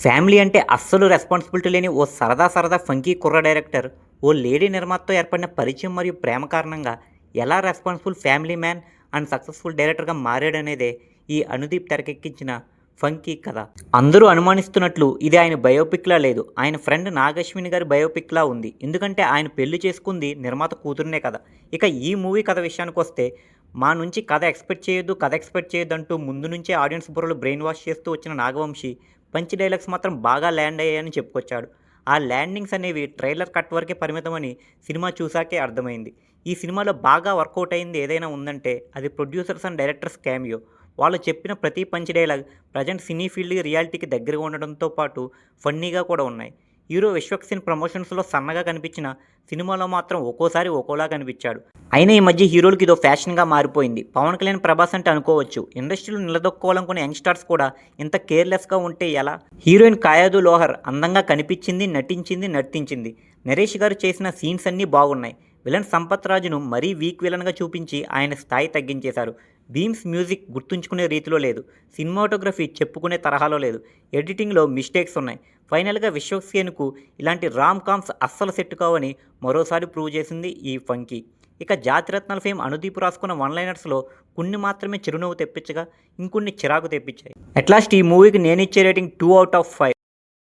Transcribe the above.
Family అంటే అస్సలు responsibility లేని ఓ సరదా సరదా ఫంకీ కుర్ర డైరెక్టర్ ఓ లేడీ నిర్మాతతో ఏర్పడిన పరిచయం మరియు ప్రేమ కారణంగా ఎలా responsible family man and successful డైరెక్టర్గా మారాడనేదే ఈ అనుదీప్ తెరకెక్కించిన ఫంకీ కథ. అందరూ అనుమానిస్తున్నట్లు ఇది ఆయన బయోపిక్లా లేదు, ఆయన ఫ్రెండ్ నాగశ్విని గారి బయోపిక్లా ఉంది. ఎందుకంటే ఆయన పెళ్లి చేసుకుంది నిర్మాత కూతురునే కదా. ఇక ఈ మూవీ కథ విషయానికి వస్తే, మా నుంచి కథ ఎక్స్పెక్ట్ చేయొద్దు అంటూ ముందు నుంచే ఆడియన్స్ బుర్రలు బ్రెయిన్ వాష్ చేస్తూ వచ్చిన నాగవంశీ పంచ్ డైలాగ్స్ మాత్రం బాగా ల్యాండ్ అయ్యాయని చెప్పుకొచ్చాడు. ఆ ల్యాండింగ్స్ అనేవి ట్రైలర్ కట్ వరకే పరిమితమని సినిమా చూసాకే అర్థమైంది. ఈ సినిమాలో బాగా వర్కౌట్ అయింది ఏదైనా ఉందంటే అది ప్రొడ్యూసర్స్ అండ్ డైరెక్టర్స్ క్యామియో. వాళ్ళు చెప్పిన ప్రతి పంచ్ డైలాగ్ ప్రజెంట్ సినీ ఫీల్డ్కి రియాలిటీకి దగ్గరగా ఉండడంతో పాటు ఫన్నీగా కూడా ఉన్నాయి. హీరో విశ్వక్సేన్ ప్రమోషన్స్లో సన్నగా కనిపించిన సినిమాలో మాత్రం ఒక్కోసారి ఒక్కోలా కనిపించాడు. అయినా ఈ మధ్య హీరోలకి ఇదో ఫ్యాషన్గా మారిపోయింది. పవన్ కళ్యాణ్, ప్రభాస్ అంటే అనుకోవచ్చు. ఇండస్ట్రీలో నిలదొక్కోవాలనుకునే యంగ్స్టర్స్ కూడా ఇంత కేర్లెస్గా ఉంటే ఎలా? హీరోయిన్ కాయాదు లోహర్ అందంగా కనిపించింది, నటించింది, నర్తించింది. నరేష్ గారు చేసిన సీన్స్ అన్నీ బాగున్నాయి. విలన్ సంపత్ రాజును మరీ వీక్ విలన్గా చూపించి ఆయన స్థాయి తగ్గించేశారు. భీమ్స్ మ్యూజిక్ గుర్తుంచుకునే రీతిలో లేదు, సినిమాటోగ్రఫీ చెప్పుకునే తరహాలో లేదు, ఎడిటింగ్లో మిస్టేక్స్ ఉన్నాయి. ఫైనల్గా విశ్వక్సేన్కు ఇలాంటి రామ్ కామ్స్ అస్సలు సెట్ కావని మరోసారి ప్రూవ్ చేసింది ఈ ఫంకీ. ఇక జాతిరత్నాల ఫేమ్ అనుదీప్ రాసుకున్న వన్ లైనర్స్లో కొన్ని మాత్రమే చిరునవ్వు తెప్పించగా ఇంకొన్ని చిరాకు తెప్పించాయి. అట్లాస్ట్ ఈ మూవీకి నేను ఇచ్చే రేటింగ్ 2/5.